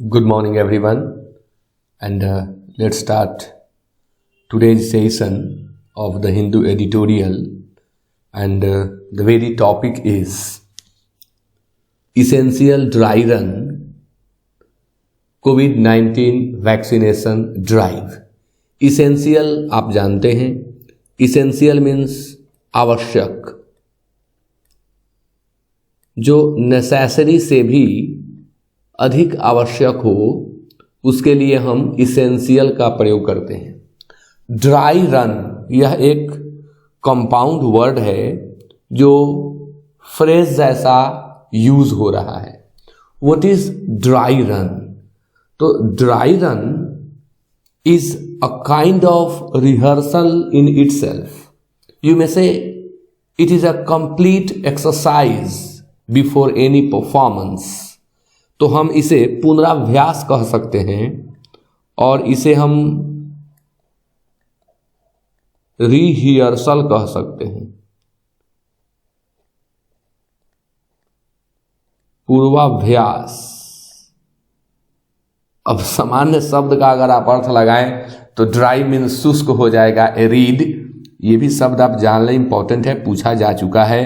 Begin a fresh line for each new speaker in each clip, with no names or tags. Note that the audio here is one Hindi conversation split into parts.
Good morning, everyone, and let's start today's session of the Hindu editorial. And the very topic is Essential Dry Run COVID-19 Vaccination Drive. Essential आप जानते हैं, Essential means आवश्यक, जो नेसेसरी से भी अधिक आवश्यक हो उसके लिए हम इसेंशियल का प्रयोग करते हैं। ड्राई रन यह एक कंपाउंड वर्ड है जो फ्रेज जैसा यूज हो रहा है। What is dry run? तो dry run is a kind of rehearsal in itself. You may say it is a complete exercise before any performance. तो हम इसे पुनराभ्यास कह सकते हैं और इसे हम रिहर्सल कह सकते हैं, पूर्वाभ्यास। अब सामान्य शब्द का अगर आप अर्थ लगाएं तो ड्राई मीन्स शुष्क हो जाएगा, एरिड। ये भी शब्द आप जान लें, इंपॉर्टेंट है, पूछा जा चुका है।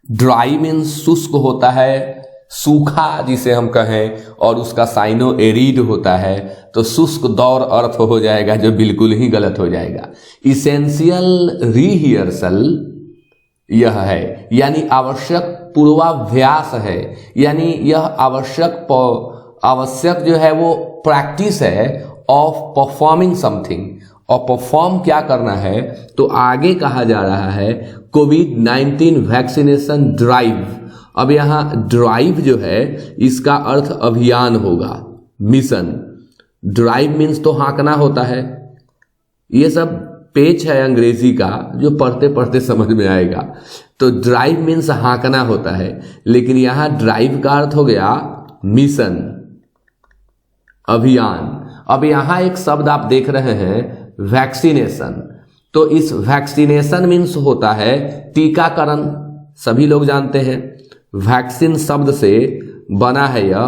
ड्राई मीन्स शुष्क होता है, सूखा जिसे हम कहें, और उसका साइनो एरिड होता है, तो शुष्क दौर अर्थ हो जाएगा जो बिल्कुल ही गलत हो जाएगा। इसेंशियल रिहर्सल यह है, यानी आवश्यक पूर्वाभ्यास है, यानी यह आवश्यक जो है वो प्रैक्टिस है ऑफ परफॉर्मिंग समथिंग। और परफॉर्म क्या करना है, तो आगे कहा जा रहा है कोविड-19 वैक्सीनेशन ड्राइव। अब यहाँ ड्राइव जो है इसका अर्थ अभियान होगा, मिशन। ड्राइव मीन्स तो हाँकना होता है। ये सब पेच है अंग्रेजी का जो पढ़ते पढ़ते समझ में आएगा। तो ड्राइव मीन्स हाँकना होता है, लेकिन यहाँ ड्राइव का अर्थ हो गया मिशन, अभियान। अब यहाँ एक शब्द आप देख रहे हैं वैक्सीनेशन। तो इस वैक्सीनेशन मीन्स होता है टीकाकरण। सभी लोग जानते हैं वैक्सीन शब्द से बना है यह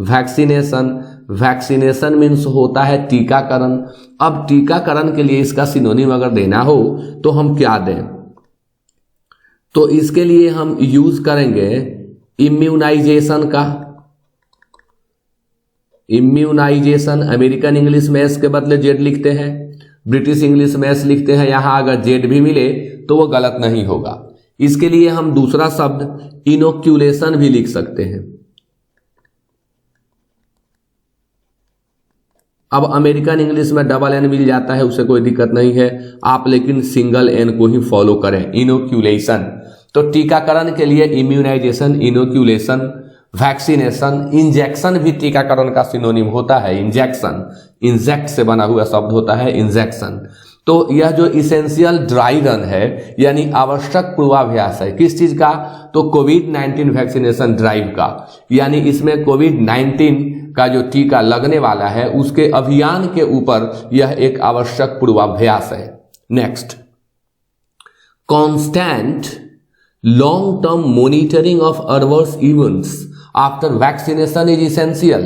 वैक्सीनेशन। वैक्सीनेशन मीन्स होता है टीकाकरण। अब टीकाकरण के लिए इसका सिनोनिम अगर देना हो तो हम क्या दें? तो इसके लिए हम यूज करेंगे इम्यूनाइजेशन का। इम्यूनाइजेशन अमेरिकन इंग्लिश में एस के बदले जेड लिखते हैं, ब्रिटिश इंग्लिश में एस लिखते हैं। यहां अगर जेड भी मिले तो वो गलत नहीं होगा। इसके लिए हम दूसरा शब्द इनोक्यूलेशन भी लिख सकते हैं। अब अमेरिकन इंग्लिश में डबल एन मिल जाता है, उससे कोई दिक्कत नहीं है, आप लेकिन सिंगल एन को ही फॉलो करें, इनोक्यूलेशन। तो टीकाकरण के लिए इम्यूनाइजेशन, इनोक्यूलेशन, वैक्सीनेशन। इंजेक्शन भी टीकाकरण का सिनोनिम होता है, इंजेक्शन। इंजेक्ट से बना हुआ शब्द होता है इंजेक्शन। तो यह जो इसेंशियल ड्राई रन है यानी आवश्यक पूर्वाभ्यास है, किस चीज का? तो कोविड-19 वैक्सीनेशन ड्राइव का। यानी इसमें कोविड-19 का जो टीका लगने वाला है उसके अभियान के ऊपर यह एक आवश्यक पूर्वाभ्यास है। Next, constant long term monitoring of adverse events after vaccination is essential.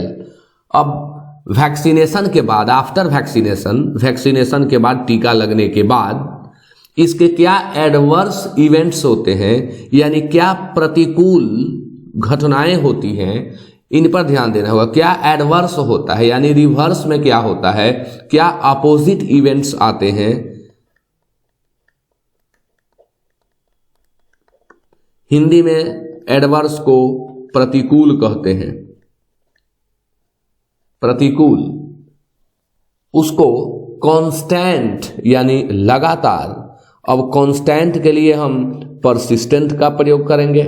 अब वैक्सीनेशन के बाद, आफ्टर वैक्सीनेशन के बाद, टीका लगने के बाद इसके क्या एडवर्स इवेंट्स होते हैं, यानी क्या प्रतिकूल घटनाएं होती हैं, इन पर ध्यान देना होगा। क्या एडवर्स होता है, यानी रिवर्स में क्या होता है, क्या अपोजिट इवेंट्स आते हैं। हिंदी में एडवर्स को प्रतिकूल कहते हैं, प्रतिकूल। उसको कांस्टेंट यानी लगातार। अब कांस्टेंट के लिए हम परसिस्टेंट का प्रयोग करेंगे।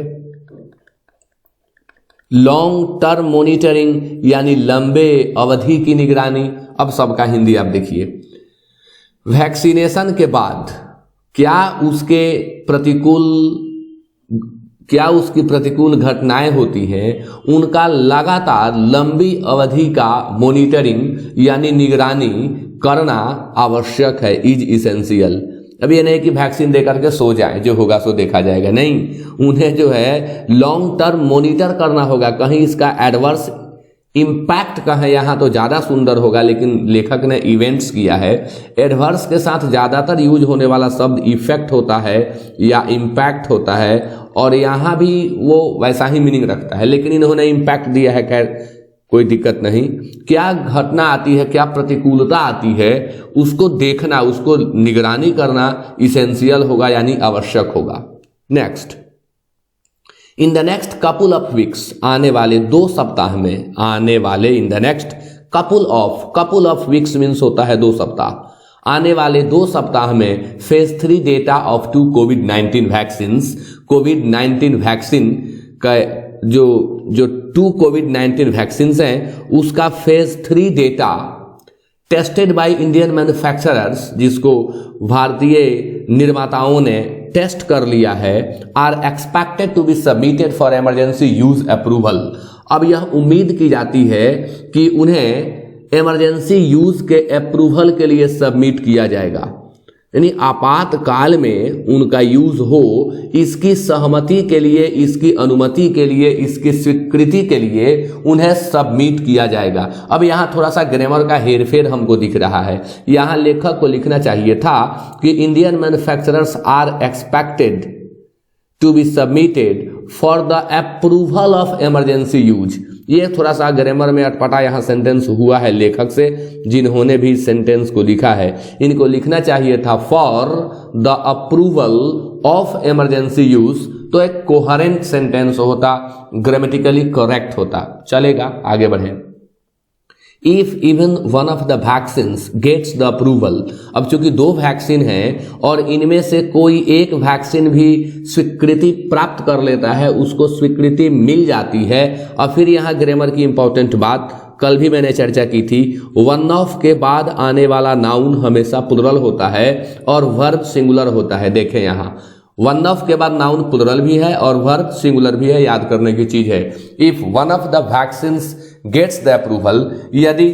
लॉन्ग टर्म मॉनिटरिंग यानी लंबे अवधि की निगरानी। अब सबका हिंदी आप देखिए, वैक्सीनेशन के बाद क्या उसकी प्रतिकूल घटनाएं होती हैं, उनका लगातार लंबी अवधि का मॉनिटरिंग यानी निगरानी करना आवश्यक है, इज इसेंशियल। अब ये नहीं कि वैक्सीन देकर के सो जाए, जो होगा सो देखा जाएगा, नहीं, उन्हें जो है लॉन्ग टर्म मॉनिटर करना होगा, कहीं इसका एडवर्स इम्पैक्ट का है यहाँ तो ज़्यादा सुंदर होगा, लेकिन लेखक ने इवेंट्स किया है। एडवर्स के साथ ज़्यादातर यूज होने वाला शब्द इफेक्ट होता है या इम्पैक्ट होता है, और यहाँ भी वो वैसा ही मीनिंग रखता है, लेकिन इन्होंने इम्पैक्ट दिया है। खैर कोई दिक्कत नहीं। क्या घटना आती है, क्या प्रतिकूलता आती है, उसको देखना, उसको निगरानी करना इसेंशियल होगा, यानी आवश्यक होगा। Next, in the next couple of weeks, आने वाले 2 सप्ताह में, आने वाले in the next couple of weeks means होता है 2 सप्ताह। आने वाले 2 सप्ताह में फेज 3 डेटा ऑफ 2 कोविड-19 वैक्सीन्स, कोविड-19 वैक्सीन का जो 2 कोविड-19 वैक्सीन्स हैं उसका phase 3 data tested by Indian manufacturers, जिसको भारतीय निर्माताओं ने टेस्ट कर लिया है, are expected to be submitted for emergency use approval. अब यह उम्मीद की जाती है कि उन्हें इमरजेंसी यूज के अप्रूवल के लिए सबमिट किया जाएगा, यानी आपातकाल में उनका यूज हो, इसकी सहमति के लिए, इसकी अनुमति के लिए, इसकी स्वीकृति के लिए उन्हें सबमिट किया जाएगा। अब यहाँ थोड़ा सा ग्रामर का हेरफेर हमको दिख रहा है। यहाँ लेखक को लिखना चाहिए था कि Indian manufacturers are expected to be submitted for the approval of emergency use. ये थोड़ा सा ग्रामर में अटपटा यहाँ सेंटेंस हुआ है लेखक से, जिन्होंने भी सेंटेंस को लिखा है। इनको लिखना चाहिए था for the approval of emergency use, तो एक कोहेरेंट सेंटेंस होता, ग्रामेटिकली करेक्ट होता। चलेगा, आगे बढ़ें। If even one of the vaccines gets the approval, अब चूंकि 2 वैक्सीन हैं और इनमें से कोई एक वैक्सीन भी स्वीकृति प्राप्त कर लेता है, उसको स्वीकृति मिल जाती है। और फिर यहाँ ग्रामर की इंपॉर्टेंट बात, कल भी मैंने चर्चा की थी, वन ऑफ के बाद आने वाला नाउन हमेशा प्लुरल होता है और वर्ब सिंगुलर होता है। देखें यहाँ वन ऑफ के बाद नाउन प्लुरल भी है और वर्ब सिंगुलर भी है, याद करने की चीज है। If one of the vaccines gets the approval, यदि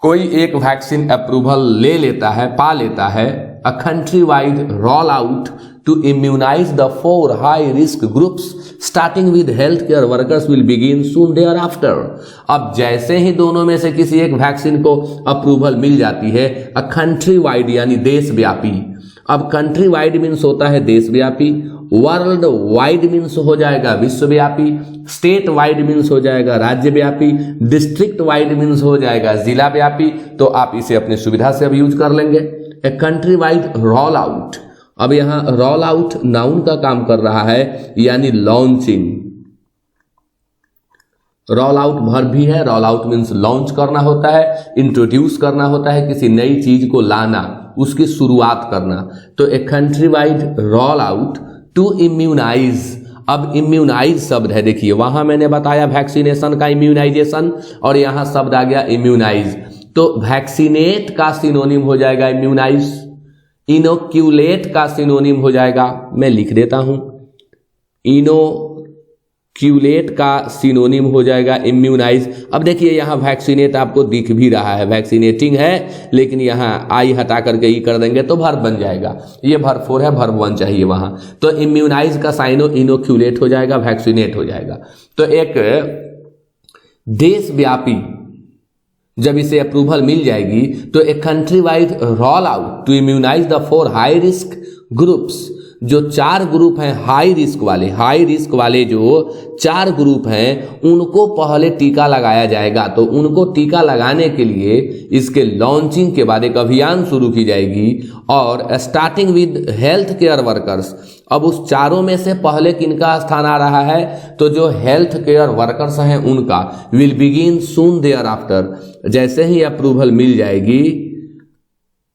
कोई एक वैक्सीन अप्रूवल ले लेता है, पा लेता है, a countrywide roll out to immunize the 4 high risk groups starting with health care workers will begin soon thereafter. अब जैसे ही दोनों में से किसी एक वैक्सीन को अप्रूवल मिल जाती है, अ कंट्री वाइड यानी देशव्यापी। अब कंट्री वाइड मीन्स होता है देशव्यापी, वर्ल्ड वाइड मीन्स हो जाएगा विश्वव्यापी, स्टेट वाइड मीन्स हो जाएगा राज्यव्यापी, डिस्ट्रिक्ट वाइड मीन्स हो जाएगा जिला व्यापी। तो आप इसे अपनी सुविधा से अब यूज कर लेंगे। ए कंट्री वाइड रोल आउट, अब यहां रोल आउट नाउन का काम कर रहा है, यानी लॉन्चिंग। रोल आउट वर्ब भी है, रोल आउट मीन्स लॉन्च करना होता है, इंट्रोड्यूस करना होता है, किसी नई चीज को लाना, उसकी शुरुआत करना। तो a countrywide roll out to immunize, अब इम्यूनाइज शब्द है, देखिए वहां मैंने बताया वैक्सीनेशन का इम्यूनाइजेशन, और यहां शब्द आ गया इम्यूनाइज। तो वैक्सीनेट का सिनोनिम हो जाएगा इम्यूनाइज, इनोक्यूलेट का सिनोनिम हो जाएगा, मैं लिख देता हूं, इनोक्यूलेट का सिनोनिम हो जाएगा इम्यूनाइज। अब देखिए यहाँ वैक्सीनेट आपको दिख भी रहा है, वैक्सीनेटिंग है, लेकिन यहाँ आई हटा करके ई कर देंगे तो वर्ब बन जाएगा। ये वर्ब 4 है, वर्ब 1 चाहिए वहां, तो इम्यूनाइज का साइनो इनोक्यूलेट हो जाएगा, वैक्सीनेट हो जाएगा। तो एक देशव्यापी जब इसे अप्रूवल मिल जाएगी, तो एक countrywide roll out to immunize the 4 high risk groups, जो 4 ग्रुप हैं हाई रिस्क वाले जो 4 ग्रुप हैं उनको पहले टीका लगाया जाएगा। तो उनको टीका लगाने के लिए इसके लॉन्चिंग के बाद एक अभियान शुरू की जाएगी, और starting with health care workers. अब उस 4 में से पहले किनका स्थान आ रहा है, तो जो हेल्थ केयर वर्कर्स हैं उनका, will begin soon thereafter, जैसे ही अप्रूवल मिल जाएगी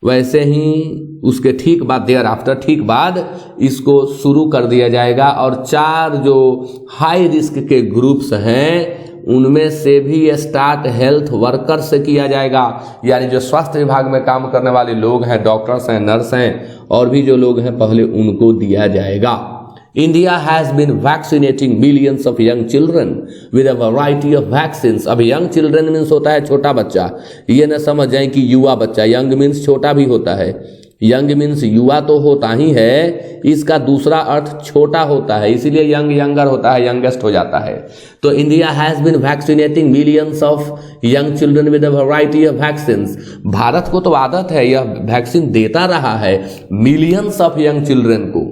वैसे ही उसके ठीक बाद, देयर आफ्टर ठीक बाद इसको शुरू कर दिया जाएगा। और 4 जो हाई रिस्क के ग्रुप्स हैं उनमें से भी स्टार्ट हेल्थ वर्कर से किया जाएगा, यानी जो स्वास्थ्य विभाग में काम करने वाले लोग हैं, डॉक्टर्स हैं, नर्स हैं, और भी जो लोग हैं पहले उनको दिया जाएगा। India has been vaccinating millions of young children with a variety of vaccines. अब young children means होता है छोटा बच्चा, ये न समझ जाए कि युवा बच्चा, young means छोटा भी होता है। यंग मीन्स युवा तो होता ही है, इसका दूसरा अर्थ छोटा होता है, इसीलिए यंग यंगर होता है, यंगेस्ट हो जाता है। तो India has been vaccinating millions of young children with a variety of vaccines. भारत को तो आदत है, यह वैक्सीन देता रहा है मिलियंस ऑफ यंग चिल्ड्रन को,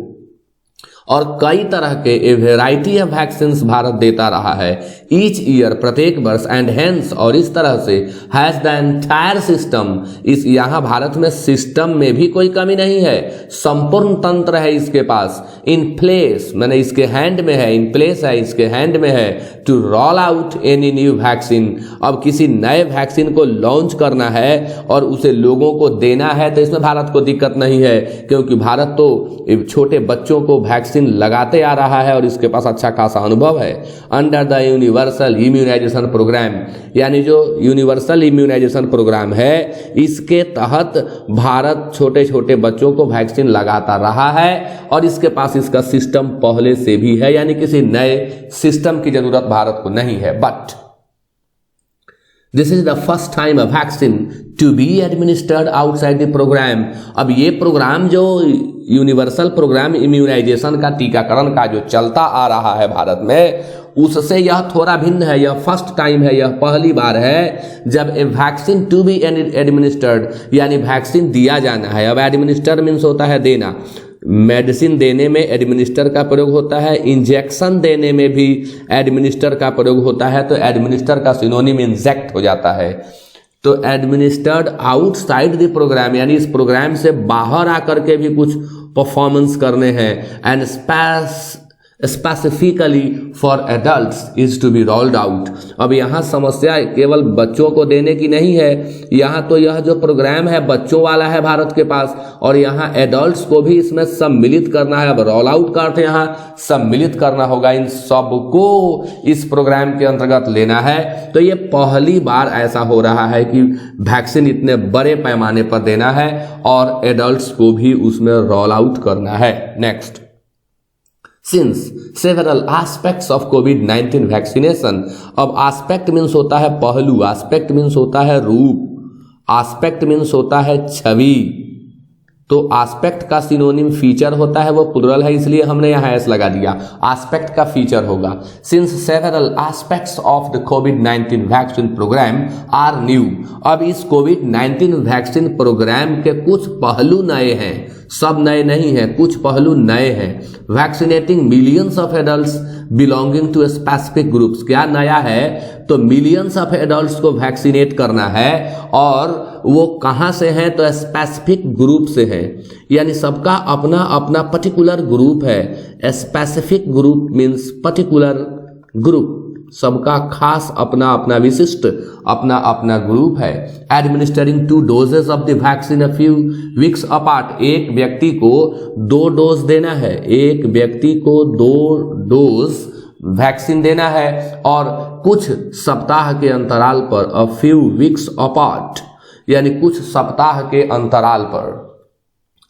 और कई तरह के a variety of vaccines Bharat देता रहा है ईच ईयर, प्रत्येक वर्ष, एंड हेंस, और इस तरह से हैज द एंटायर सिस्टम, इस यहाँ भारत में सिस्टम में भी कोई कमी नहीं है, संपूर्ण तंत्र है इसके पास, इन प्लेस मैंने इसके हैंड में है, इन प्लेस है इसके हैंड में है, to roll out any new vaccine. अब किसी नए वैक्सीन को लॉन्च करना है और उसे लोगों को देना है तो इसमें भारत को दिक्कत नहीं है, क्योंकि भारत तो छोटे बच्चों को वैक्सीन लगाते आ रहा है और इसके पास अच्छा खासा अनुभव है। Under the universal immunization programme, यानी जो यूनिवर्सल इम्यूनाइजेशन प्रोग्राम है, इसके तहत भारत छोटे छोटे बच्चों को वैक्सीन लगाता रहा है और इसके पास इसका सिस्टम पहले से भी है, यानी किसी नए सिस्टम की जरूरत भारत को नहीं है। But this is the first time a vaccine to be administered outside the programme. अब ये प्रोग्राम जो यूनिवर्सल प्रोग्राम इम्यूनाइजेशन का, टीकाकरण का जो चलता आ रहा है भारत में, उससे यह थोड़ा भिन्न है। यह फर्स्ट टाइम है, यह पहली बार है जब ए वैक्सीन टू बी एडमिनिस्टर्ड, यानी वैक्सीन दिया जाना है। अब एडमिनिस्टर मीन्स होता है देना, मेडिसिन देने में एडमिनिस्टर का प्रयोग होता है, इंजेक्शन देने में भी एडमिनिस्टर का प्रयोग होता है, तो एडमिनिस्टर का सिनोनिम इंजेक्ट हो जाता है। तो एडमिनिस्टर्ड आउटसाइड द प्रोग्राम, यानी इस प्रोग्राम से बाहर आकर के भी कुछ परफॉर्मेंस करने हैं, and specifically for adults is to be rolled out. अब यहाँ समस्या केवल बच्चों को देने की नहीं है, यहाँ तो यह जो प्रोग्राम है बच्चों वाला है भारत के पास, और यहाँ एडल्ट्स को भी इसमें सम्मिलित करना है। अब रोल आउट का अर्थ यहाँ सम्मिलित करना होगा, इन सबको इस प्रोग्राम के अंतर्गत लेना है। तो ये पहली बार ऐसा हो रहा है कि वैक्सीन इतने बड़े पैमाने पर देना है और एडल्ट्स को भी उसमें रोल आउट करना है। Next, Since several aspects of COVID-19 vaccination, अब aspect मीन्स होता है पहलू, aspect मीन्स होता है रूप, aspect मीन्स होता है छवि, तो aspect का सिनोनिम फीचर होता है, वो प्लुरल है इसलिए हमने यहाँ एस लगा दिया, aspect का फीचर होगा। Since several aspects of the COVID-19 vaccine program are new, अब इस COVID-19 वैक्सीन प्रोग्राम के कुछ पहलू नए हैं, सब नए नहीं हैं, कुछ पहलू नए हैं। Vaccinating millions of adults belonging to specific groups, क्या नया है? तो मिलियंस ऑफ एडल्ट्स को वैक्सीनेट करना है, और वो कहाँ से हैं? तो स्पेसिफिक ग्रुप से हैं, यानी सबका अपना अपना पर्टिकुलर ग्रुप है। Specific group means particular group, सबका खास अपना अपना विशिष्ट अपना अपना ग्रुप है। Administering 2 doses of the vaccine a few weeks apart, एक व्यक्ति को 2 डोज देना है, एक व्यक्ति को 2 डोज वैक्सीन देना है और कुछ सप्ताह के अंतराल पर, अ फ्यू वीक्स अपार्ट, यानी कुछ सप्ताह के अंतराल पर।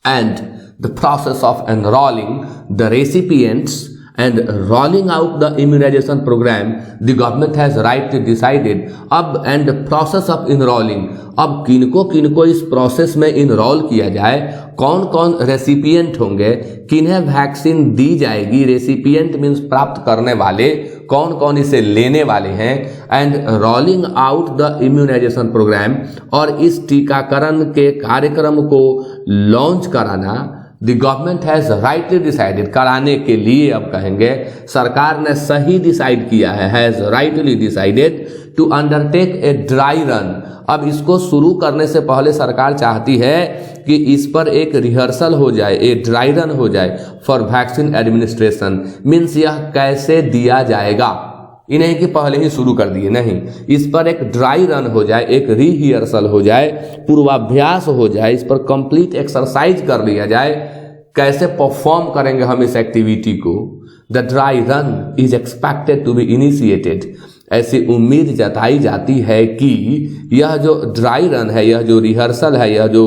And the process of enrolling the recipients and rolling out the immunization program, the government has rightly decided। अब and the process of enrolling, अब किनको इस प्रोसेस में इनरोल किया जाए, कौन कौन रेसिपिएंट होंगे, किन्हें वैक्सीन दी जाएगी, रेसिपिएंट मीन्स प्राप्त करने वाले, कौन कौन इसे लेने वाले हैं, and rolling out the immunization programme, और इस टीकाकरण के कार्यक्रम को लॉन्च कराना। The government has rightly decided, कराने के लिए अब कहेंगे सरकार ने सही डिसाइड किया है, has rightly decided to undertake a dry run. अब इसको शुरू करने से पहले सरकार चाहती है कि इस पर एक रिहर्सल हो जाए, ए ड्राई रन हो जाए फॉर वैक्सीन एडमिनिस्ट्रेशन, मीन्स यह कैसे दिया जाएगा, इन्हें कि पहले ही शुरू कर दिए, नहीं, इस पर एक ड्राई रन हो जाए, एक रिहर्सल हो जाए, पूर्वाभ्यास हो जाए, इस पर कंप्लीट एक्सरसाइज कर लिया जाए, कैसे परफॉर्म करेंगे हम इस एक्टिविटी को। The dry run is expected to be initiated, ऐसी उम्मीद जताई जाती है कि यह जो ड्राई रन है, यह जो रिहर्सल है, यह जो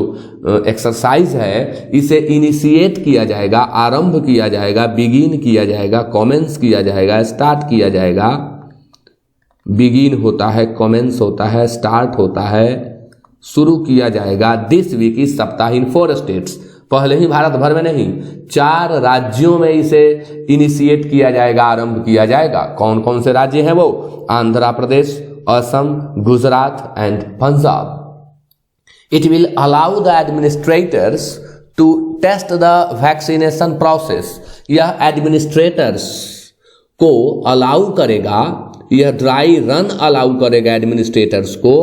एक्सरसाइज है, इसे इनिशिएट किया जाएगा, आरंभ किया जाएगा, बिगिन किया जाएगा, कमेंस किया जाएगा, स्टार्ट किया जाएगा। बिगिन होता है, कमेंस होता है, स्टार्ट होता है, शुरू किया जाएगा दिस वीक, इस सप्ताह, इन 4 स्टेट्स, पहले ही भारत भर में नहीं, 4 राज्यों में इसे इनिशिएट किया जाएगा, आरंभ किया जाएगा। कौन कौन से राज्य हैं वो? Andhra Pradesh, Assam, Gujarat and Punjab. It will allow the administrators to test the vaccination process. यह एडमिनिस्ट्रेटर्स को अलाउ करेगा, यह ड्राई रन अलाउ करेगा एडमिनिस्ट्रेटर्स को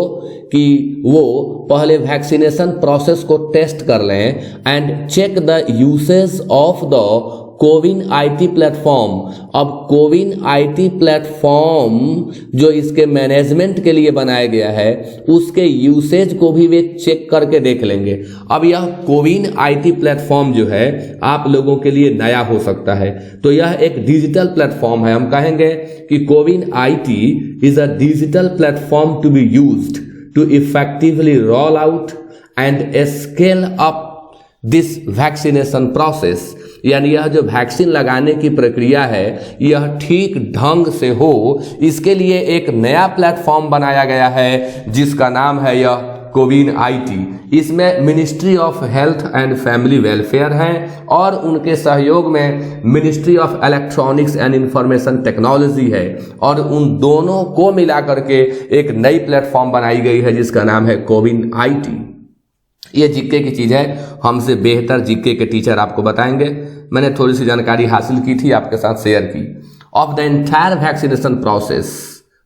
कि वो पहले वैक्सीनेशन प्रोसेस को टेस्ट कर लें and check the usage of the CoWIN IT platform. अब कोविन आईटी प्लेटफॉर्म जो इसके मैनेजमेंट के लिए बनाया गया है उसके यूसेज को भी वे चेक करके देख लेंगे। अब यह कोविन आईटी प्लेटफॉर्म जो है आप लोगों के लिए नया हो सकता है, तो यह एक डिजिटल प्लेटफॉर्म है। हम कहेंगे कि CoWIN IT is a digital platform to be used to effectively roll out and scale up this vaccination process। यानी यह जो वैक्सीन लगाने की प्रक्रिया है यह ठीक ढंग से हो, इसके लिए एक नया प्लेटफॉर्म बनाया गया है जिसका नाम है यह कोविन आईटी। इसमें ministry of health and family welfare है और उनके सहयोग में ministry of electronics and information technology है, और उन दोनों को मिला करके एक नई प्लेटफॉर्म बनाई गई है जिसका नाम है कोविन आईटी। ये जीके की चीज़ है, हमसे बेहतर जीके के टीचर आपको बताएंगे। मैंने थोड़ी सी जानकारी हासिल की थी, आपके साथ शेयर की। Of the entire vaccination process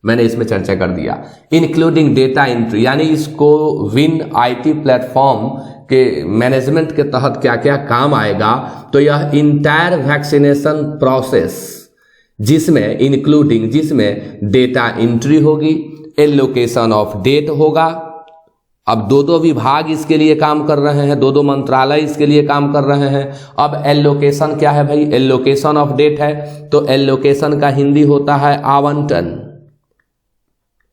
मैंने इसमें चर्चा कर दिया, इंक्लूडिंग डेटा एंट्री, यानी इसको विन आईटी प्लेटफॉर्म के मैनेजमेंट के तहत क्या क्या काम आएगा। तो यह इंटायर वैक्सीनेशन प्रोसेस जिसमें इंक्लूडिंग, जिसमें डेटा एंट्री होगी, एलोकेशन ऑफ डेट होगा। अब 2 विभाग इसके लिए काम कर रहे हैं, 2 मंत्रालय इसके लिए काम कर रहे हैं। अब एलोकेशन क्या है भाई? एलोकेशन ऑफ डेट है, तो एलोकेशन का हिंदी होता है आवंटन।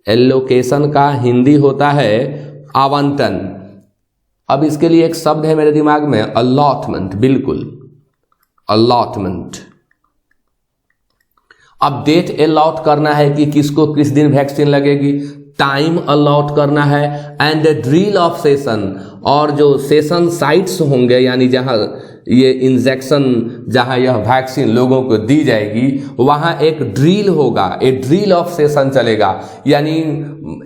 एलोकेशन का हिंदी होता है आवंटन। अब इसके लिए एक शब्द है मेरे दिमाग में, अलॉटमेंट। बिल्कुल, अलॉटमेंट। अब डेट अलॉट करना है कि किसको किस दिन वैक्सीन लगेगी, टाइम अलॉट करना है, एंड ड्रिल ऑफ सेशन, और जो सेशन साइट्स होंगे यानी जहां ये इंजेक्शन, जहां यह वैक्सीन लोगों को दी जाएगी वहां एक ड्रिल होगा, ए ड्रिल ऑफ सेशन चलेगा। यानी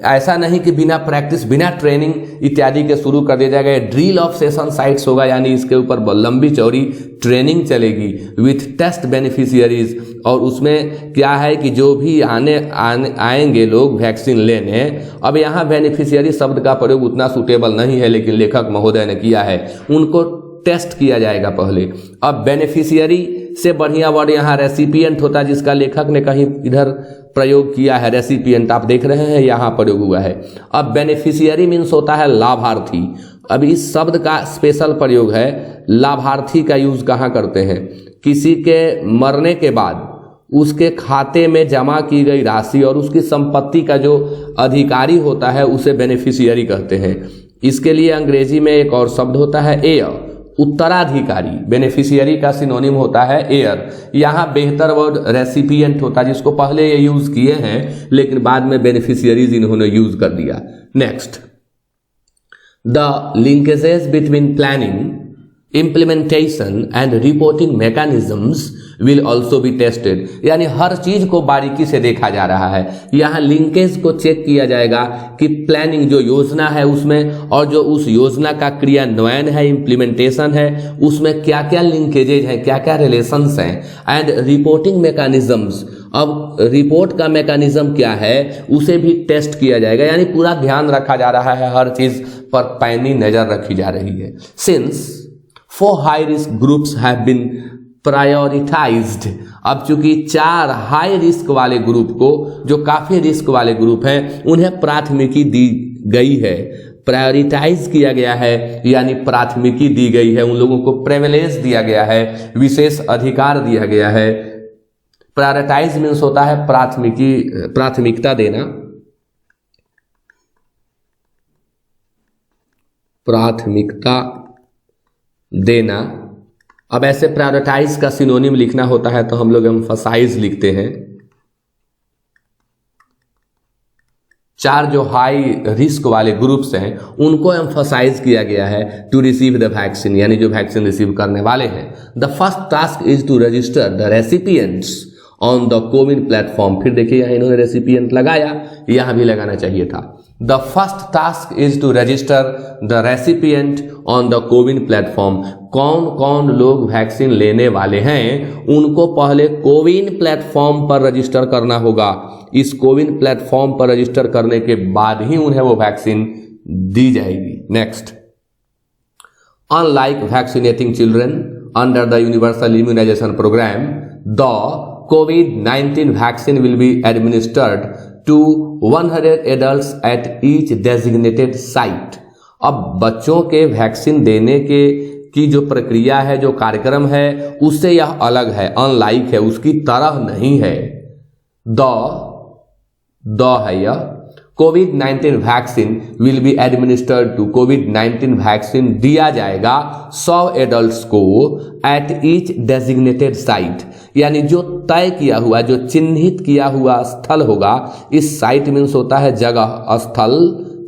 ऐसा नहीं कि बिना प्रैक्टिस, बिना ट्रेनिंग इत्यादि के शुरू कर दिया जाएगा। ड्रिल ऑफ सेशन साइट्स होगा, यानी इसके ऊपर लंबी चौड़ी ट्रेनिंग चलेगी विथ टेस्ट बेनिफिशियरीज। और उसमें क्या है कि जो भी आएंगे लोग वैक्सीन लेने, अब यहाँ बेनिफिशियरी शब्द का प्रयोग उतना सूटेबल नहीं है लेकिन लेखक महोदय ने किया है, उनको टेस्ट किया जाएगा पहले। अब बेनिफिशियरी से बढ़िया वर्ड यहाँ रेसिपिएंट होता है, जिसका लेखक ने कहीं इधर प्रयोग किया है, रेसिपिएंट आप देख रहे हैं यहाँ प्रयोग हुआ है। अब बेनिफिशियरी मीन्स होता है लाभार्थी। अब इस शब्द का स्पेशल प्रयोग है, लाभार्थी का यूज कहाँ करते हैं? किसी के मरने के बाद उसके खाते में जमा की गई राशि और उसकी संपत्ति का जो अधिकारी होता है उसे बेनिफिशियरी कहते हैं। इसके लिए अंग्रेजी में एक और शब्द होता है एयर, उत्तराधिकारी। बेनिफिशियरी का सिनोनिम होता है एयर। यहाँ बेहतर वर्ड रेसिपिएंट होता है, जिसको पहले ये यूज किए हैं लेकिन बाद में बेनिफिशियरीज इन्होंने यूज कर दिया। Next, the linkages between planning, implementation and reporting mechanisms will also be tested. यानी हर चीज को बारीकी से देखा जा रहा है। यहाँ लिंकेज को चेक किया जाएगा कि प्लानिंग जो योजना है उसमें, और जो उस योजना का क्रियान्वयन है, इम्प्लीमेंटेशन है, उसमें क्या क्या लिंकेजेज हैं, क्या क्या रिलेशंस हैं। एंड रिपोर्टिंग मैकेनिज्म्स, अब रिपोर्ट का मैकेनिज्म क्या है उसे भी टेस्ट किया जाएगा। यानी पूरा ध्यान रखा जा रहा है, हर चीज पर पैनी नजर रखी जा रही है। Since 4 high risk groups have been prioritized. अब चूंकि 4 हाई रिस्क वाले ग्रुप को, जो काफी रिस्क वाले ग्रुप हैं, उन्हें प्राथमिकी दी गई है, प्रायोरिटाइज किया गया है, यानी प्राथमिकी दी गई है, उन लोगों को प्रिविलेज दिया गया है, विशेष अधिकार दिया गया है। प्रायोरिटाइज मीन्स होता है प्राथमिकता देना, प्राथमिकता देना। अब ऐसे प्रायोरिटाइज का सिनोनिम लिखना होता है तो हम लोग एम्फसाइज लिखते हैं। 4 जो हाई रिस्क वाले ग्रुप्स हैं उनको एम्फसाइज किया गया है टू रिसीव द वैक्सीन, यानी जो वैक्सीन रिसीव करने वाले हैं। The first task is to register the recipients on the CoWIN platform. फिर देखिए यहाँ इन्होंने रेसिपिएंट लगाया, यहाँ भी लगाना चाहिए था। The first task is to register the recipient on the CoWIN platform. कौन कौन लोग वैक्सीन लेने वाले हैं उनको पहले कोविन प्लेटफॉर्म पर रजिस्टर करना होगा। इस कोविन प्लेटफॉर्म पर रजिस्टर करने के बाद ही उन्हें वो वैक्सीन दी जाएगी। Next, unlike vaccinating children under the universal immunization programme, the COVID-19 vaccine will be administered to 100 adults at each designated site। अब बच्चों के वैक्सीन देने की जो प्रक्रिया है, जो कार्यक्रम है, उससे यह अलग है, अनलाइक है, उसकी तरह नहीं है। द है यह COVID-19 vaccine will be administered to, COVID-19 vaccine दिया जाएगा 100 एडल्ट्स को एट ईच डेजिग्नेटेड साइट, यानी जो तय किया हुआ, जो चिन्हित किया हुआ स्थल होगा। इस साइट मीन्स होता है जगह, स्थल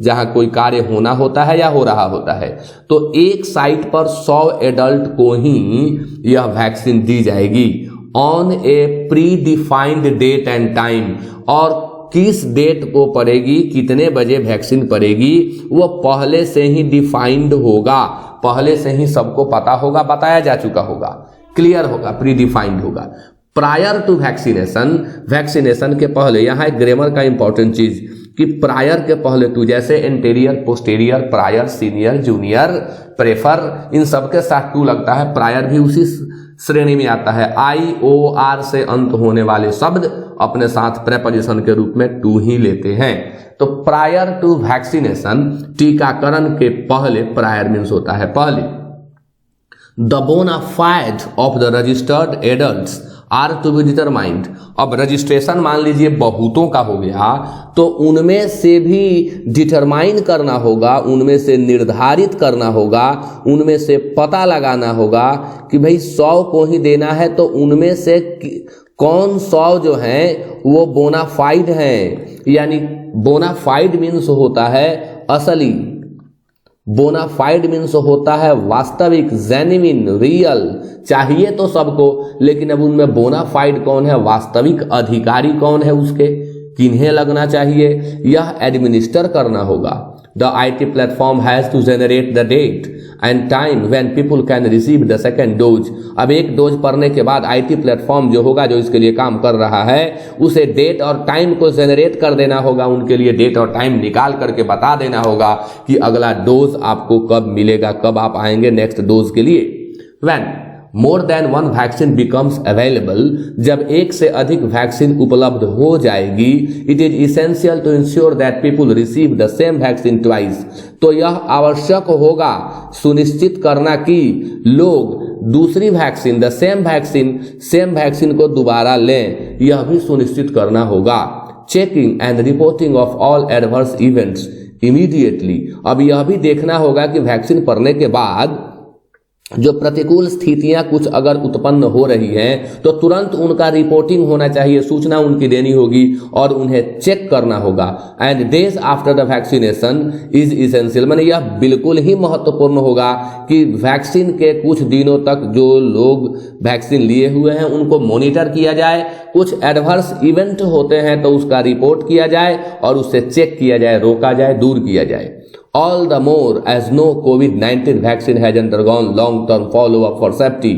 जहां कोई कार्य होना होता है या हो रहा होता है। तो एक साइट पर 100 एडल्ट को ही यह वैक्सीन दी जाएगी on a predefined date and time. और किस डेट को पड़ेगी, कितने बजे वैक्सीन पड़ेगी, वो पहले से ही डिफाइंड होगा, पहले से ही सबको पता होगा, बताया जा चुका होगा, क्लियर होगा, प्री डिफाइंड होगा। प्रायर टू वैक्सीनेशन, वैक्सीनेशन के पहले, यहाँ एक ग्रामर का इंपॉर्टेंट चीज कि प्रायर के पहले टू, जैसे anterior, posterior, prior, senior, junior, prefer, इन सब के साथ टू लगता है, प्रायर भी उसी श्रेणी में आता है। IOR से अंत होने वाले शब्द अपने साथ प्रेपोजिशन के रूप में टू ही लेते हैं। तो प्रायर टू वैक्सीनेशन, टीकाकरण के पहले, प्रायर मीन्स होता है पहले। The bona fide of the registered adults are to be determined. अब रजिस्ट्रेशन मान लीजिए बहुतों का हो गया, तो उनमें से भी डिटरमाइन करना होगा, उनमें से निर्धारित करना होगा, उनमें से पता लगाना होगा कि भाई 100 को ही देना है, तो उनमें से कौन 100 जो हैं वो बोनाफाइड हैं। यानी बोनाफाइड मीन्स होता है असली, बोनाफाइड मीन्स होता है वास्तविक, जेन्युइन, रियल। चाहिए तो सबको, लेकिन अब उनमें बोनाफाइड कौन है, वास्तविक अधिकारी कौन है, उसके किन्हें लगना चाहिए, यह एडमिनिस्टर करना होगा। The IT platform has to generate the date and time when people can receive the second dose। अब एक डोज पढ़ने के बाद IT प्लेटफॉर्म जो होगा, जो इसके लिए काम कर रहा है, उसे डेट और टाइम को जनरेट कर देना होगा, उनके लिए डेट और टाइम निकाल करके बता देना होगा कि अगला डोज आपको कब मिलेगा, कब आप आएंगे नेक्स्ट डोज के लिए। When more than one vaccine becomes available, जब एक से अधिक वैक्सीन उपलब्ध हो जाएगी, it is essential to ensure that people receive the same vaccine twice। तो यह आवश्यक होगा सुनिश्चित करना कि लोग दूसरी वैक्सीन, द सेम वैक्सीन को दोबारा लें, यह भी सुनिश्चित करना होगा। Checking and reporting of all adverse events immediately. अब यह भी देखना होगा कि वैक्सीन पड़ने के बाद जो प्रतिकूल स्थितियां कुछ अगर उत्पन्न हो रही हैं, तो तुरंत उनका रिपोर्टिंग होना चाहिए, सूचना उनकी देनी होगी और उन्हें चेक करना होगा। And days after the vaccination is essential, माने यह बिल्कुल ही महत्वपूर्ण होगा कि वैक्सीन के कुछ दिनों तक जो लोग वैक्सीन लिए हुए हैं उनको मॉनिटर किया जाए, कुछ एडवर्स इवेंट होते हैं तो उसका रिपोर्ट किया जाए और उससे चेक किया जाए, रोका जाए, दूर किया जाए। All the more as no COVID-19 vaccine has undergone long-term follow-up for safety।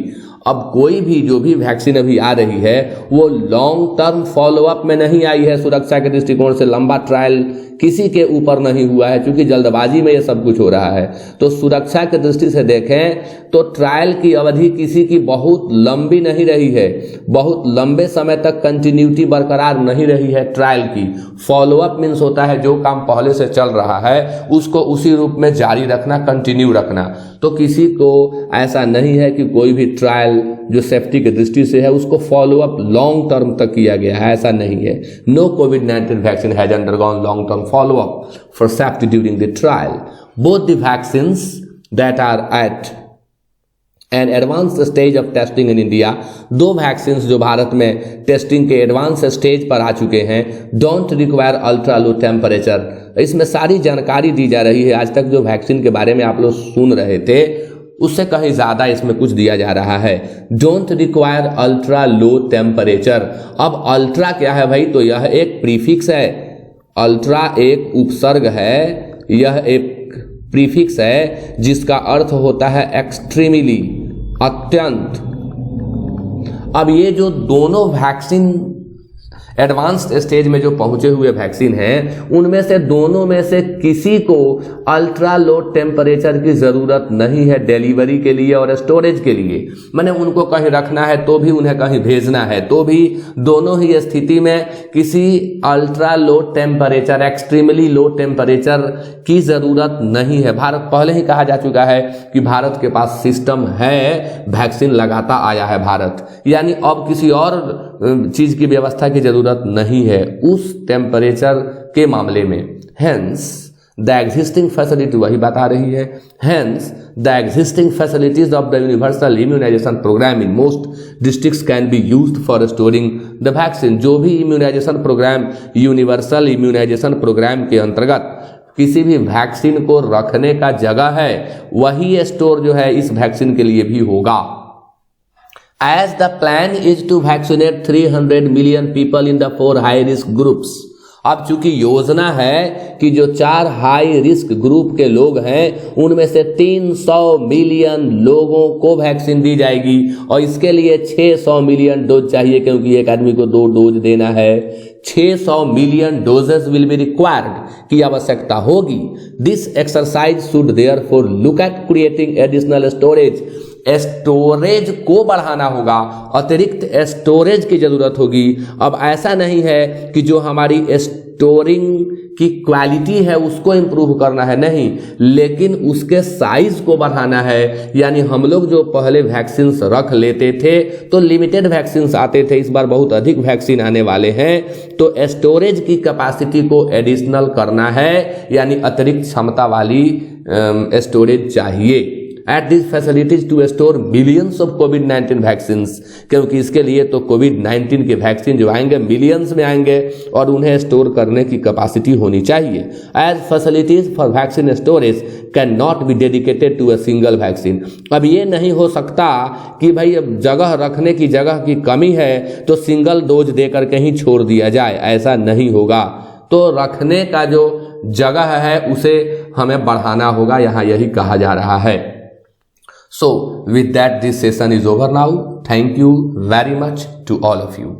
अब कोई भी जो भी वैक्सीन अभी आ रही है वो लॉन्ग टर्म फॉलोअप में नहीं आई है, सुरक्षा के दृष्टिकोण से लंबा ट्रायल किसी के ऊपर नहीं हुआ है, क्योंकि जल्दबाजी में ये सब कुछ हो रहा है। तो सुरक्षा की दृष्टि से देखें तो ट्रायल की अवधि किसी की बहुत लंबी नहीं रही है, बहुत लंबे समय तक कंटिन्यूटी बरकरार नहीं रही है ट्रायल की। फॉलोअप मीन्स होता है जो काम पहले से चल रहा है उसको उसी रूप में जारी रखना, कंटिन्यू रखना। तो किसी को ऐसा नहीं है कि कोई भी ट्रायल जो सेफ्टी की दृष्टि से है उसको फॉलोअप लॉन्ग टर्म तक किया गया है, ऐसा नहीं है। नो कोविड-19 vaccine has undergone long term follow-up for safety during the trial। Both the vaccines that are at and advance stage of testing in India, 2 vaccine जो भारत में टेस्टिंग के एडवांस स्टेज पर आ चुके हैं, don't require ultra low temperature. इसमें सारी जानकारी दी जा रही है। आज तक जो वैक्सीन के बारे में आप लोग सुन रहे थे उससे कहीं ज़्यादा इसमें कुछ दिया जा रहा है। Don't require ultra low temperature. अब अल्ट्रा क्या है भाई? तो यह एक प्रीफिक्स है। अल्ट्रा एक उपसर्ग है, यह एक प्रीफिक्स है जिसका अर्थ होता है एक्सट्रीमली, अत्यंत। अब ये जो दोनों वैक्सीन एडवांस्ड स्टेज में जो पहुंचे हुए वैक्सीन हैं, उनमें से दोनों में से किसी को अल्ट्रा लो टेम्परेचर की ज़रूरत नहीं है डिलीवरी के लिए और स्टोरेज के लिए। मैंने उनको कहीं रखना है तो भी, उन्हें कहीं भेजना है तो भी, दोनों ही स्थिति में किसी ultra low temperature, extremely low temperature की ज़रूरत नहीं है। भारत, पहले ही कहा जा चुका है कि भारत के पास सिस्टम है, वैक्सीन लगाता आया है भारत, यानी अब किसी और चीज़ की व्यवस्था की ज़रूरत नहीं है उस टेम्परेचर के मामले में। हेंस द एग्जिस्टिंग फैसिलिटी, वही बता रही है, hence the existing facilities of the universal immunization programme in most districts can be used for storing the vaccine. जो भी immunization programme, universal immunization programme के अंतर्गत किसी भी वैक्सीन को रखने का जगह है, वही स्टोर जो है इस वैक्सीन के लिए भी होगा। As the plan is to vaccinate 300 million people in the 4 high risk groups, अब चूंकि योजना है कि जो 4 हाई रिस्क ग्रुप के लोग हैं उनमें से 300 मिलियन लोगों को वैक्सीन दी जाएगी और इसके लिए 600 मिलियन डोज चाहिए, क्योंकि एक आदमी को 2 डोज देना है। 600 million doses will be required की आवश्यकता होगी। This exercise should therefore look at creating additional storage. Storage को बढ़ाना होगा, अतिरिक्त स्टोरेज की जरूरत होगी। अब ऐसा नहीं है कि जो हमारी स्टोरिंग की क्वालिटी है उसको इंप्रूव करना है, नहीं, लेकिन उसके साइज को बढ़ाना है। यानी हम लोग जो पहले वैक्सीन रख लेते थे तो लिमिटेड वैक्सीन आते थे, इस बार बहुत अधिक वैक्सीन आने वाले हैं, तो स्टोरेज की कैपेसिटी को एडिशनल करना है, यानी अतिरिक्त क्षमता वाली स्टोरेज चाहिए। At this facilities to store millions of कोविड-19 वैक्सीन, क्योंकि इसके लिए तो कोविड-19 के वैक्सीन जो आएंगे मिलियंस में आएंगे और उन्हें स्टोर करने की कैपेसिटी होनी चाहिए। As facilities for vaccine storage can not be dedicated to a single vaccine. अब ये नहीं हो सकता कि भाई अब जगह रखने की जगह की कमी है तो सिंगल डोज देकर कहीं छोड़ दिया जाए, ऐसा नहीं होगा। तो रखने का जो जगह है उसे हमें बढ़ाना होगा, यहाँ यही कहा जा रहा है। So with that, this session is over now. Thank you very much to all of you.